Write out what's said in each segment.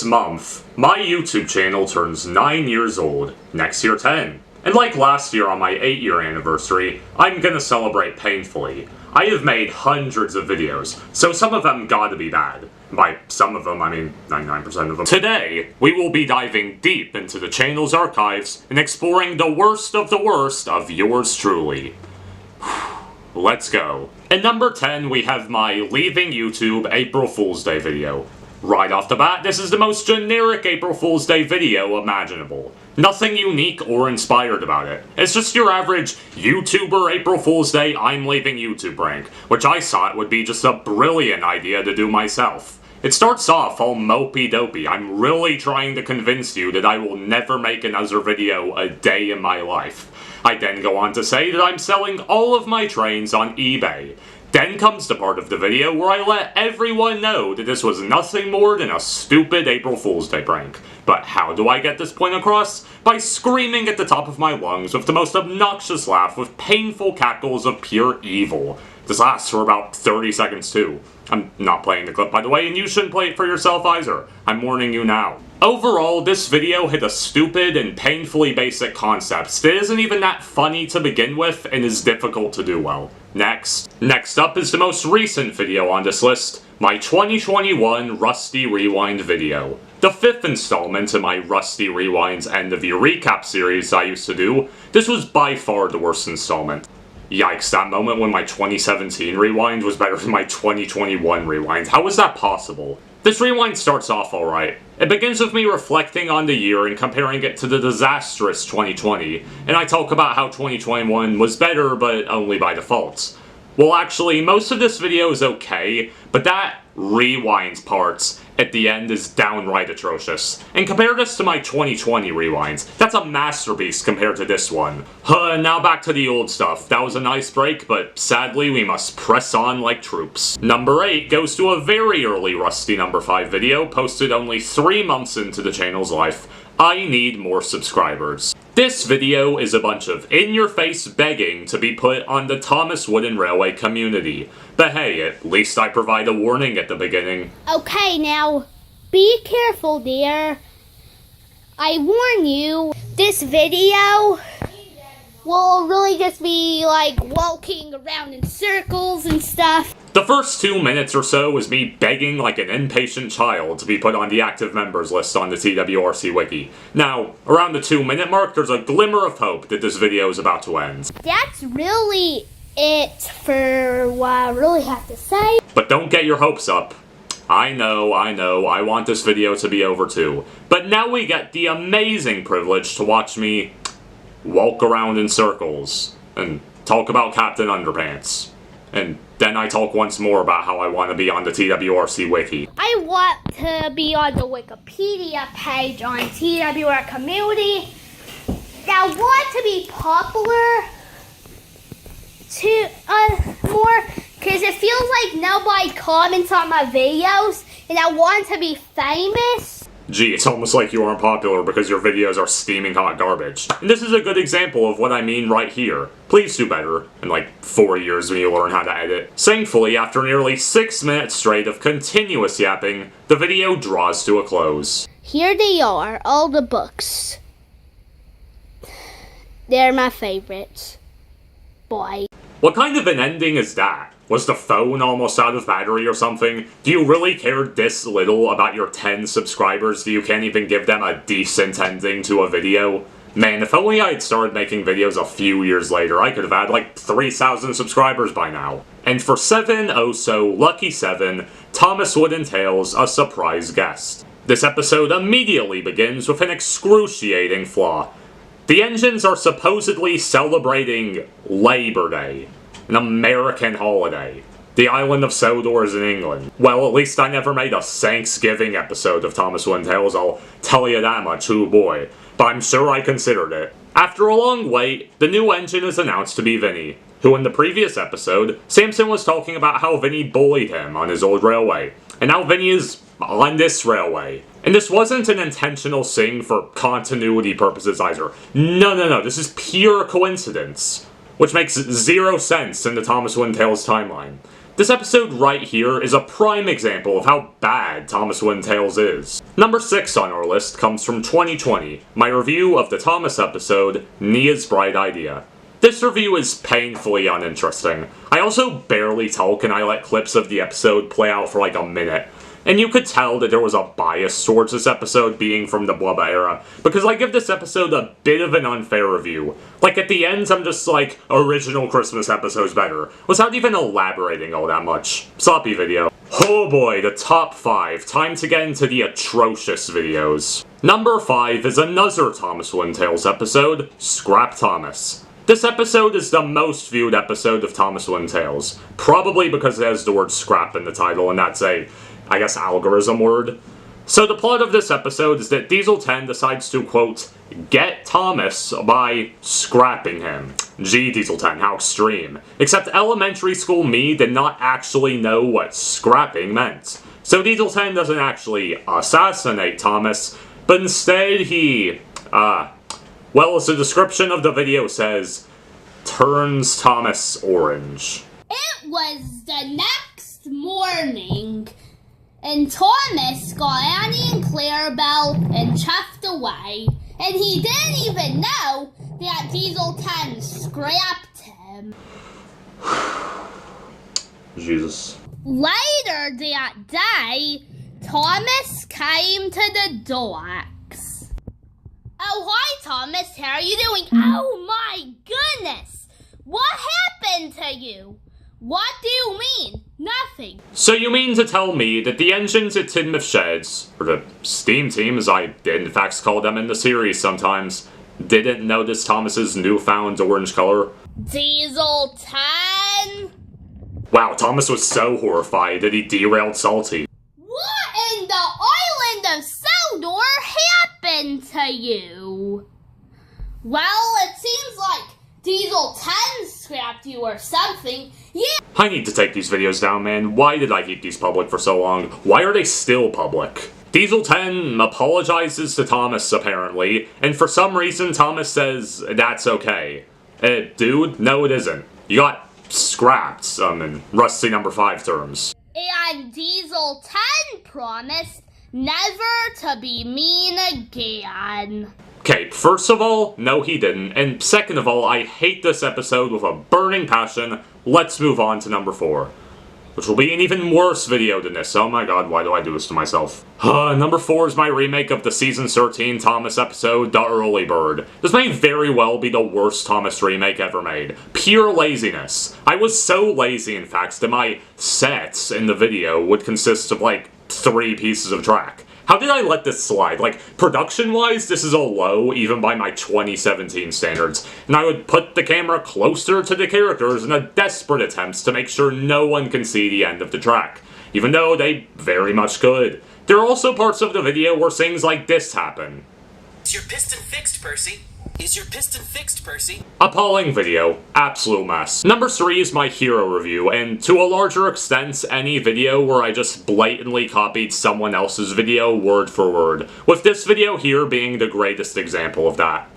This month, my YouTube channel turns 9 years old, next year 10. And like last year on my 8-year anniversary, I'm gonna celebrate painfully. I have made hundreds of videos, so some of them gotta be bad. By some of them, I mean 99% of them. Today, we will be diving deep into the channel's archives and exploring the worst of yours truly. Let's go. At number 10, we have my Leaving YouTube April Fool's Day video. Right off the bat, this is the most generic April Fool's Day video imaginable. Nothing unique or inspired about it. It's just your average YouTuber April Fool's Day I'm leaving YouTube prank, which I thought would be just a brilliant idea to do myself. It starts off all mopey-dopey. I'm really trying to convince you that I will never make another video a day in my life. I then go on to say that I'm selling all of my trains on eBay. Then comes the part of the video where I let everyone know that this was nothing more than a stupid April Fool's Day prank. But how do I get this point across? By screaming at the top of my lungs with the most obnoxious laugh with painful cackles of pure evil. This lasts for about 30 seconds too. I'm not playing the clip, by the way, and you shouldn't play it for yourself either. I'm warning you now. Overall, this video hit a stupid and painfully basic concept that isn't even that funny to begin with and is difficult to do well. Next up is the most recent video on this list, my 2021 Rusty Rewind video. The 5th installment in my Rusty Rewind's End of Year Recap series I used to do. This was by far the worst installment. Yikes, that moment when my 2017 rewind was better than my 2021 rewind. How was that possible? This rewind starts off alright. It begins with me reflecting on the year and comparing it to the disastrous 2020, and I talk about how 2021 was better, but only by default. Well, actually, most of this video is okay, but that rewind part at the end is downright atrocious. And compare this to my 2020 rewinds. That's a masterpiece compared to this one. Now back to the old stuff. That was a nice break, but sadly we must press on like troops. Number 8 goes to a very early Rusty number 5 video, posted only 3 months into the channel's life. I need more subscribers. This video is a bunch of in-your-face begging to be put on the Thomas Wooden Railway community. But hey, at least I provide a warning at the beginning. Okay, now, be careful, dear. I warn you, this video will really just be like walking around in circles and stuff. The first 2 minutes or so was me begging like an impatient child to be put on the active members list on the TWRC wiki. Now, around the 2-minute mark, there's a glimmer of hope that this video is about to end. That's really it for what I really have to say. But don't get your hopes up. I know, I want this video to be over too. But now we get the amazing privilege to watch me walk around in circles and talk about Captain Underpants. And then I talk once more about how I want to be on the TWRC wiki. I want to be on the Wikipedia page on TWR community. I want to be popular more because it feels like nobody comments on my videos and I want to be famous. Gee, it's almost like you aren't popular because your videos are steaming hot garbage. And this is a good example of what I mean right here. Please do better in like 4 years when you learn how to edit. Thankfully, after nearly 6 minutes straight of continuous yapping, the video draws to a close. Here they are, all the books. They're my favorites. Boy. What kind of an ending is that? Was the phone almost out of battery or something? Do you really care this little about your 10 subscribers that you can't even give them a decent ending to a video? Man, if only I had started making videos a few years later, I could have had like 3,000 subscribers by now. And for 7, oh so lucky 7, Thomas Wood entails a surprise guest. This episode immediately begins with an excruciating flaw. The engines are supposedly celebrating Labor Day, an American holiday. The island of Sodor is in England. Well, at least I never made a Thanksgiving episode of Thomas Wooden Tales, I'll tell you that much, oh boy. But I'm sure I considered it. After a long wait, the new engine is announced to be Vinny, who in the previous episode, Samson was talking about how Vinny bullied him on his old railway. And now Vinny is on this railway. And this wasn't an intentional thing for continuity purposes either. No, this is pure coincidence. Which makes 0 sense in the Thomas Wooden Tales timeline. This episode right here is a prime example of how bad Thomas Win Tales is. Number 6 on our list comes from 2020, my review of the Thomas episode, Nia's Bright Idea. This review is painfully uninteresting. I also barely talk and I let clips of the episode play out for like a minute. And you could tell that there was a bias towards this episode being from the Blubba era, because I give this episode a bit of an unfair review. Like, at the end, I'm just like, original Christmas episode's better, without even elaborating all that much. Sloppy video. Oh boy, the top 5. Time to get into the atrocious videos. Number 5 is another Thomas Win Tales episode, Scrap Thomas. This episode is the most viewed episode of Thomas Win Tales, probably because it has the word scrap in the title, and that's a, I guess, algorithm word. So the plot of this episode is that Diesel 10 decides to, quote, get Thomas by scrapping him. Gee, Diesel 10, how extreme. Except elementary school me did not actually know what scrapping meant. So Diesel 10 doesn't actually assassinate Thomas, but instead he, well, as the description of the video says, turns Thomas orange. It was the next morning, and Thomas got Annie and Clarabelle and chuffed away, and he didn't even know that Diesel 10 scrapped him. Jesus. Later that day, Thomas came to the docks. Oh, hi, Thomas. How are you doing? Oh, my goodness. What happened to you? What do you mean? Nothing. So you mean to tell me that the engines at Tidmouth Sheds, or the Steam Team as I did in fact call them in the series sometimes, didn't notice Thomas's newfound orange color? Diesel 10? Wow, Thomas was so horrified that he derailed Salty. What in the island of Seldor happened to you? Well, it seems like Diesel 10 scrapped you or something. Yeah. I need to take these videos down, man. Why did I keep these public for so long? Why are they still public? Diesel 10 apologizes to Thomas, apparently, and for some reason Thomas says that's okay. Dude, no it isn't. You got scrapped, in Rusty number 5 terms. And Diesel 10 promised never to be mean again. Okay, first of all, no he didn't, and second of all, I hate this episode with a burning passion. Let's move on to number 4, which will be an even worse video than this. Oh my god, why do I do this to myself? Number 4 is my remake of the Season 13 Thomas episode, The Early Bird. This may very well be the worst Thomas remake ever made. Pure laziness. I was so lazy, in fact, that my sets in the video would consist of, like, 3 pieces of track. How did I let this slide? Like, production-wise, this is a low, even by my 2017 standards, and I would put the camera closer to the characters in a desperate attempt to make sure no one can see the end of the track, even though they very much could. There are also parts of the video where things like this happen. Is your piston fixed, Percy? Is your piston fixed, Percy? Appalling video. Absolute mess. Number 3 is my hero review, and to a larger extent, any video where I just blatantly copied someone else's video word for word, with this video here being the greatest example of that.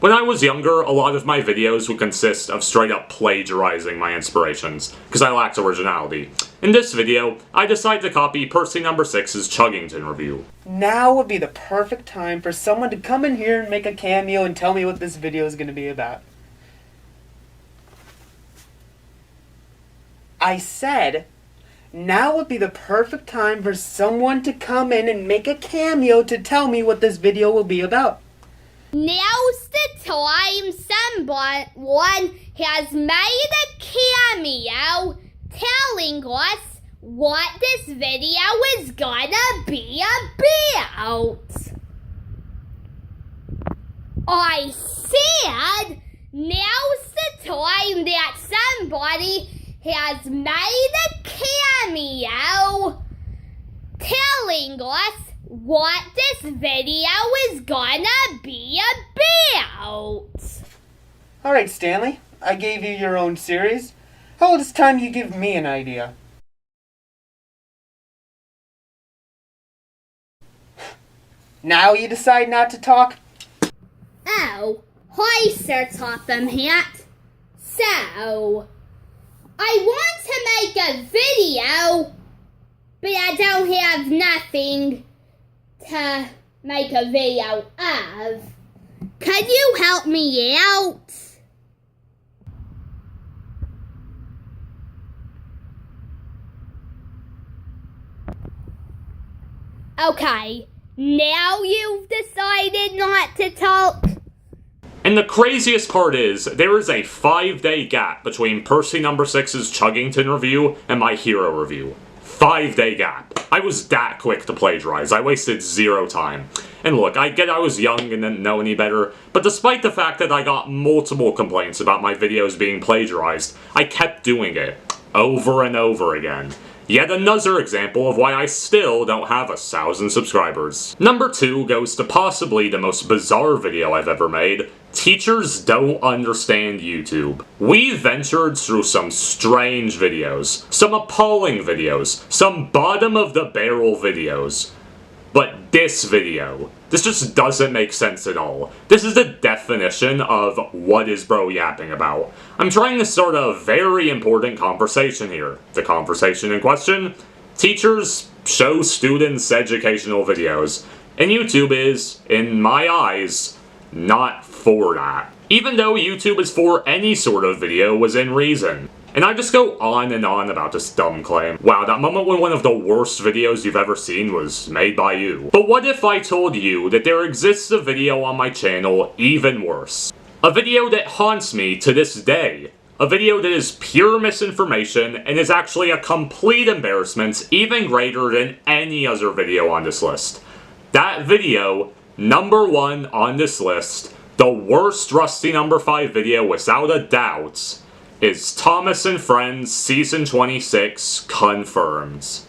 When I was younger, a lot of my videos would consist of straight up plagiarizing my inspirations, because I lacked originality. In this video, I decided to copy Percy number 6's Chuggington review. Now would be the perfect time for someone to come in here and make a cameo and tell me what this video is going to be about. I said, now would be the perfect time for someone to come in and make a cameo to tell me what this video will be about. Now's the time someone has made a cameo telling us what this video is gonna be about. I said, now's the time that somebody has made a cameo telling us what this video is gonna be about. Alright, Stanley, I gave you your own series. How about it's time you give me an idea? Now you decide not to talk? Oh, hi, Sir Topham Hat. So, I want to make a video, but I don't have nothing to make a video of. Can you help me out? Okay, now you've decided not to talk? And the craziest part is, there is a 5-day gap between Percy number 6's Chuggington review and my Hero review. 5-day gap. I was that quick to plagiarize. I wasted 0 time. And look, I get I was young and didn't know any better, but despite the fact that I got multiple complaints about my videos being plagiarized, I kept doing it. Over and over again. Yet another example of why I still don't have 1,000 subscribers. Number 2 goes to possibly the most bizarre video I've ever made. Teachers don't understand YouTube. We ventured through some strange videos, some appalling videos, some bottom of the barrel videos. But this video, this just doesn't make sense at all. This is the definition of what is bro yapping about. I'm trying to start a very important conversation here. The conversation in question? Teachers show students educational videos, and YouTube is, in my eyes, not for that. Even though YouTube is for any sort of video within reason. And I just go on and on about this dumb claim. Wow, that moment when one of the worst videos you've ever seen was made by you. But what if I told you that there exists a video on my channel even worse? A video that haunts me to this day. A video that is pure misinformation and is actually a complete embarrassment, even greater than any other video on this list. That video, number 1 on this list, the worst Rusty number 5 video without a doubt, is Thomas and Friends Season 26 confirmed.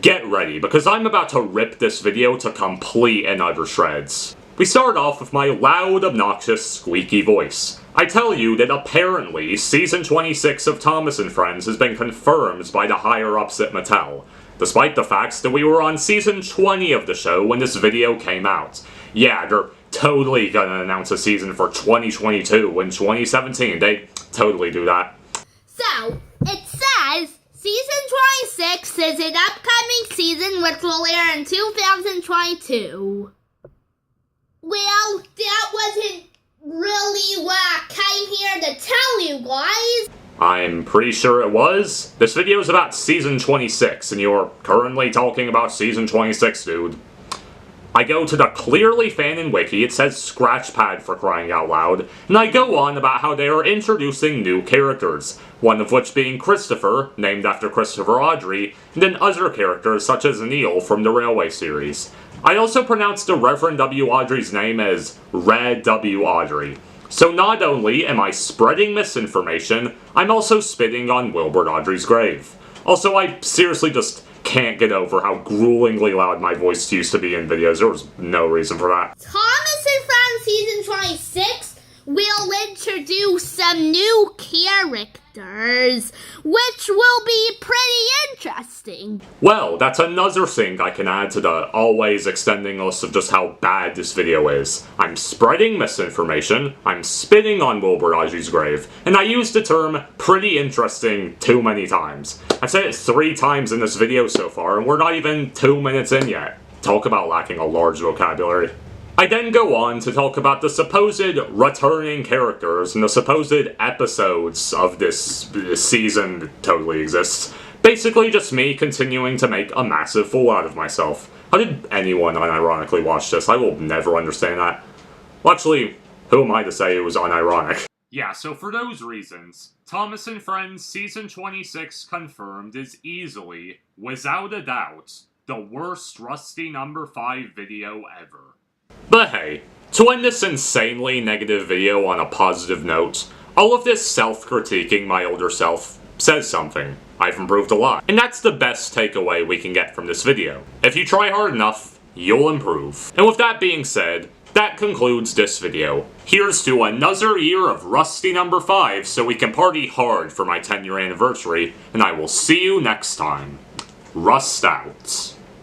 Get ready, because I'm about to rip this video to complete and utter shreds. We start off with my loud, obnoxious, squeaky voice. I tell you that apparently Season 26 of Thomas and Friends has been confirmed by the higher-ups at Mattel, despite the fact that we were on Season 20 of the show when this video came out. Yeah, they're totally gonna announce a season for 2022 in 2017. They totally do that. So, it says Season 26 is an upcoming season which will air in 2022. Well, that wasn't really what I came here to tell you guys. I'm pretty sure it was. This video is about Season 26, and you're currently talking about Season 26, dude. I go to the Clearly Fanon Wiki, it says Scratchpad for crying out loud, and I go on about how they are introducing new characters, one of which being Christopher, named after Christopher Audrey, and then other characters such as Neil from the Railway series. I also pronounced the Reverend W. Audrey's name as Red W. Audrey. So not only am I spreading misinformation, I'm also spitting on Wilbur Audrey's grave. Also, I seriously just can't get over how gruelingly loud my voice used to be in videos. There was no reason for that. Thomas and Friends Season 26 will introduce some new characters, which will be pretty interesting. Well, that's another thing I can add to the always extending list of just how bad this video is. I'm spreading misinformation, I'm spitting on Wilbur Audrey's grave, and I used the term pretty interesting too many times. I've said it 3 times in this video so far, and we're not even 2 minutes in yet. Talk about lacking a large vocabulary. I then go on to talk about the supposed returning characters and the supposed episodes of this season that totally exists. Basically just me continuing to make a massive fool out of myself. How did anyone unironically watch this? I will never understand that. Well, actually, who am I to say it was unironic? Yeah, so for those reasons, Thomas and Friends Season 26 confirmed is easily, without a doubt, the worst Rusty number 5 video ever. But hey, to end this insanely negative video on a positive note, all of this self-critiquing my older self says something. I've improved a lot. And that's the best takeaway we can get from this video. If you try hard enough, you'll improve. And with that being said, that concludes this video. Here's to another year of Rusty number 5 so we can party hard for my 10-year anniversary, and I will see you next time. Rust out.